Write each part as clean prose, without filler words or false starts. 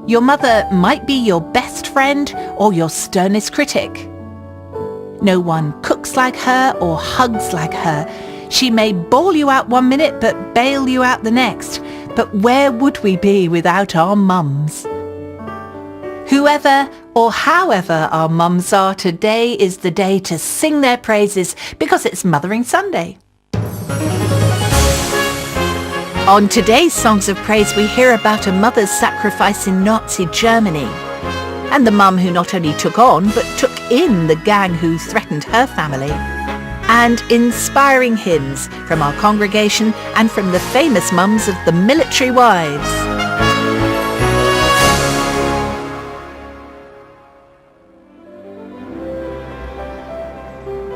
Your mother might be your best friend or your sternest critic. No one cooks like her or hugs like her. She may bawl you out one minute but bail you out the next. But where would we be without our mums? Whoever or however our mums are, today is the day to sing their praises because it's Mothering Sunday. On today's Songs of Praise, we hear about a mother's sacrifice in Nazi Germany and the mum who not only took on but took in the gang who threatened her family, and inspiring hymns from our congregation and from the famous mums of the military wives.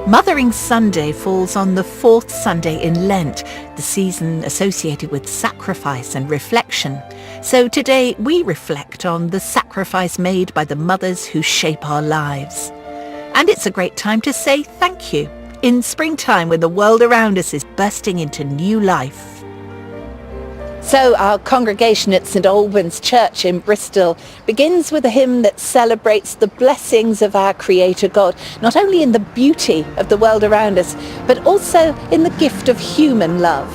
Mothering Sunday falls on the fourth Sunday in Lent, the season associated with sacrifice and reflection. So today we reflect on the sacrifice made by the mothers who shape our lives. And it's a great time to say thank you in springtime when the world around us is bursting into new life. So our congregation at St Albans Church in Bristol begins with a hymn that celebrates the blessings of our Creator God, not only in the beauty of the world around us, but also in the gift of human love.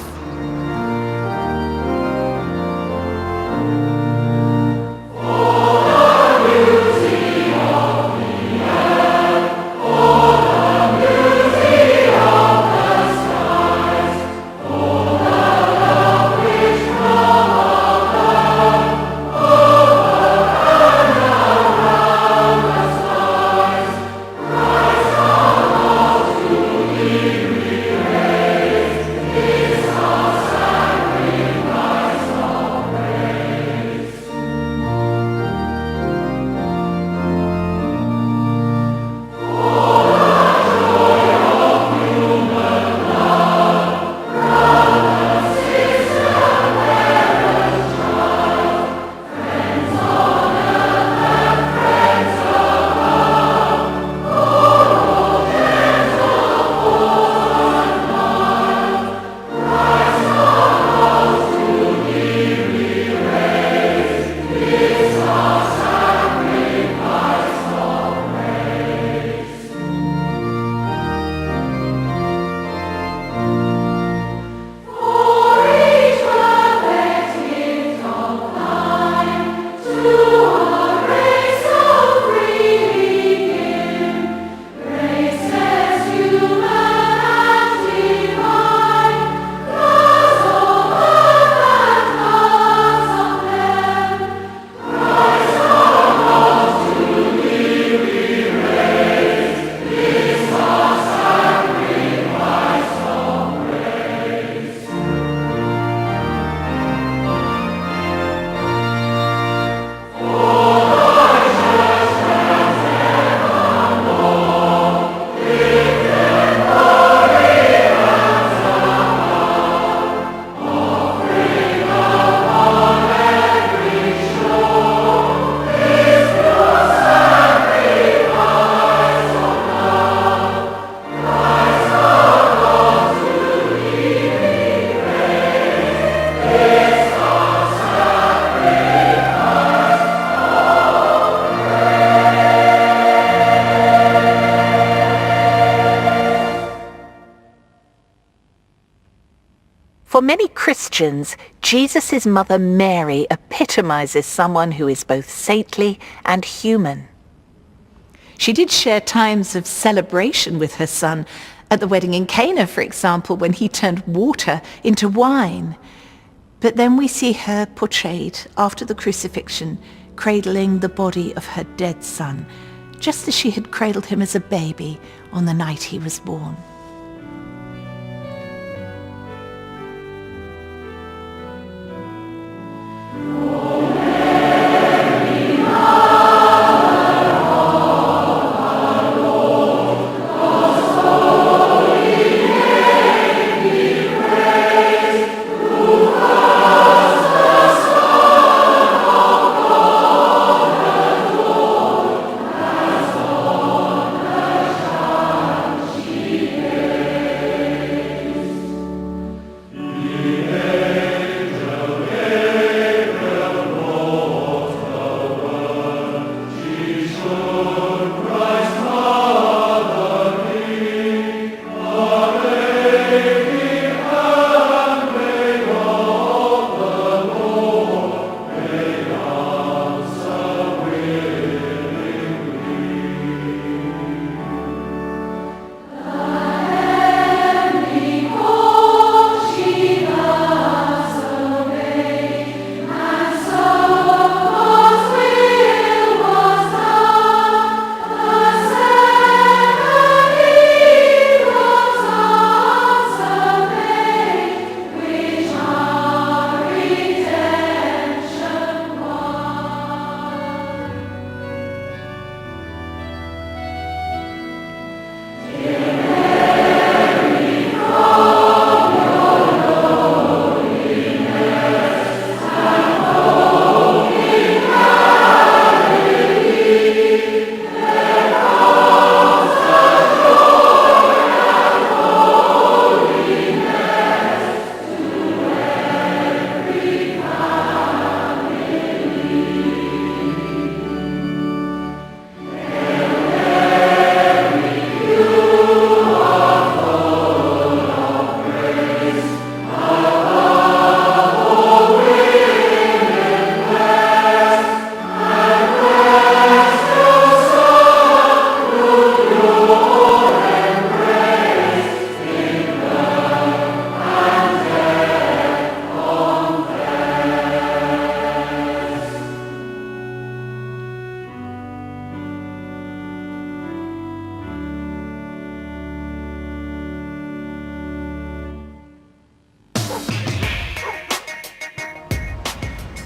For many Christians, Jesus' mother Mary epitomizes someone who is both saintly and human. She did share times of celebration with her son at the wedding in Cana, for example, when he turned water into wine. But then we see her portrayed after the crucifixion, cradling the body of her dead son, just as she had cradled him as a baby on the night he was born.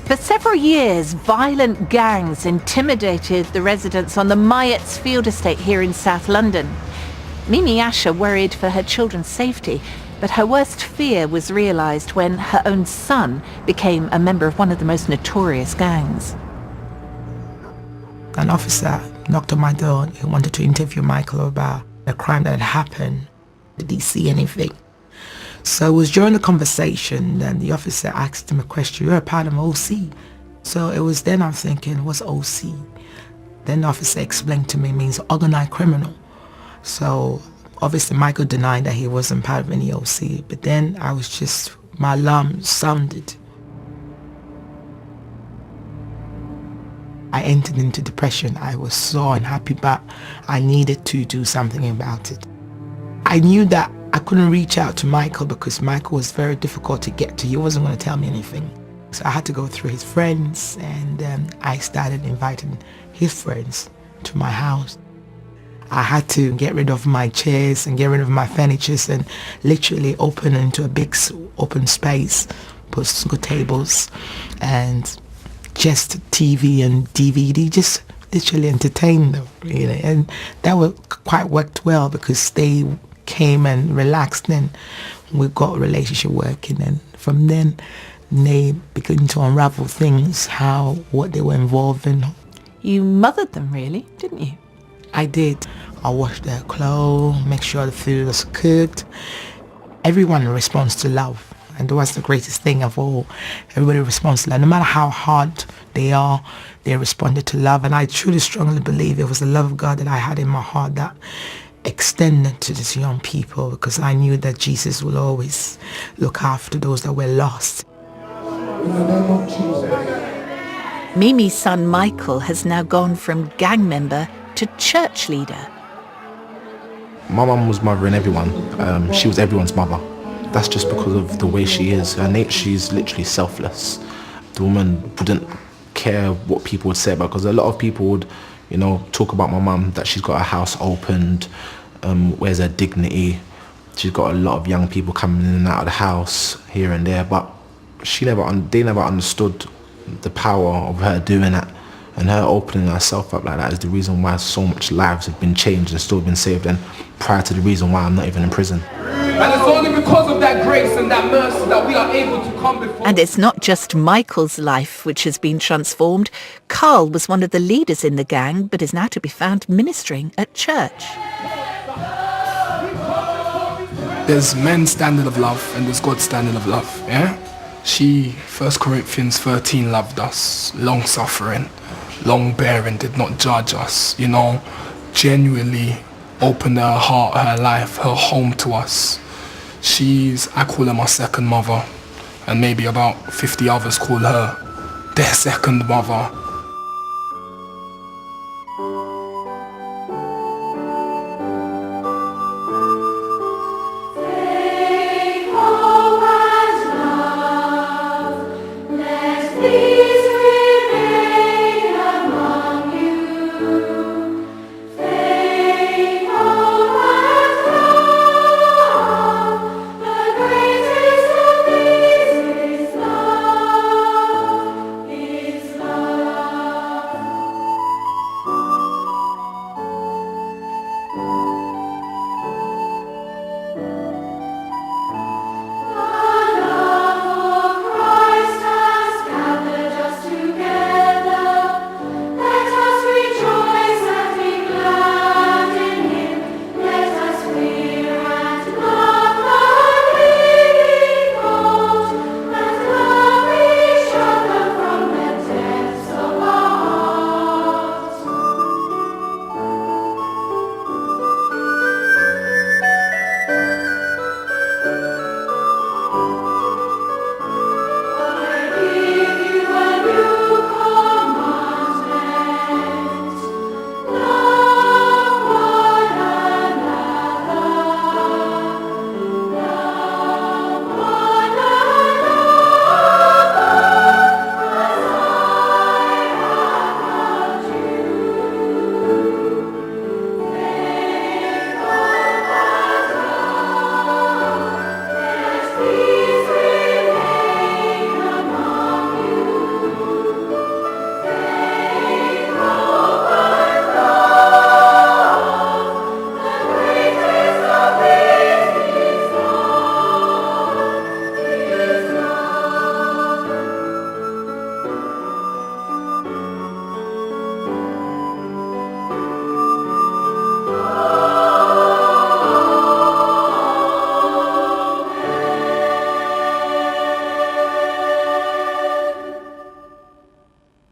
For several years, violent gangs intimidated the residents on the Myatts Field estate here in South London. Mimi Asher worried for her children's safety, but her worst fear was realised when her own son became a member of one of the most notorious gangs. An officer knocked on my door. He wanted to interview Michael about the crime that had happened. Did he see anything? So it was during the conversation that the officer asked him a question. You're a part of OC. So it was then I'm thinking, what's OC? Then the officer explained to me it means organized criminal. So obviously Michael denied that he wasn't part of any OC. But then my alarm sounded. I entered into depression. I was so unhappy, but I needed to do something about it. I knew that I couldn't reach out to Michael because Michael was very difficult to get to. He wasn't going to tell me anything. So I had to go through his friends, and I started inviting his friends to my house. I had to get rid of my chairs and get rid of my furniture and literally open into a big open space, put some tables and just TV and DVD, just literally entertain them, really. And that quite worked well because they came and relaxed, and we got a relationship working, and from then they began to unravel things, what they were involved in. You mothered them, really, didn't you? I did. I washed their clothes, make sure the food was cooked. Everyone responds to love, and that was the greatest thing of all. Everybody responds to love. No matter how hard they are, they responded to love, and I truly strongly believe it was the love of God that I had in my heart that extended to these young people, because I knew that Jesus will always look after those that were lost. In the name of Jesus. Mimi's son Michael has now gone from gang member to church leader. My mum was mothering everyone. She was everyone's mother. That's just because of the way she is. She's literally selfless. The woman wouldn't care what people would say about, because a lot of people would, talk about my mum, that she's got her house opened, where's her dignity. She's got a lot of young people coming in and out of the house here and there, but they never understood the power of her doing that, and her opening herself up like that is the reason why so much lives have been changed and still been saved, and prior to the reason why I'm not even in prison. And it's only because of that grace and that mercy that we are able to come before. And it's not just Michael's life which has been transformed. Carl was one of the leaders in the gang, but is now to be found ministering at church. There's men's standard of love and there's God's standard of love, yeah? She, 1 Corinthians 13, loved us, long-suffering, long-bearing, did not judge us, genuinely opened her heart, her life, her home to us. I call her my second mother, and maybe about 50 others call her their second mother.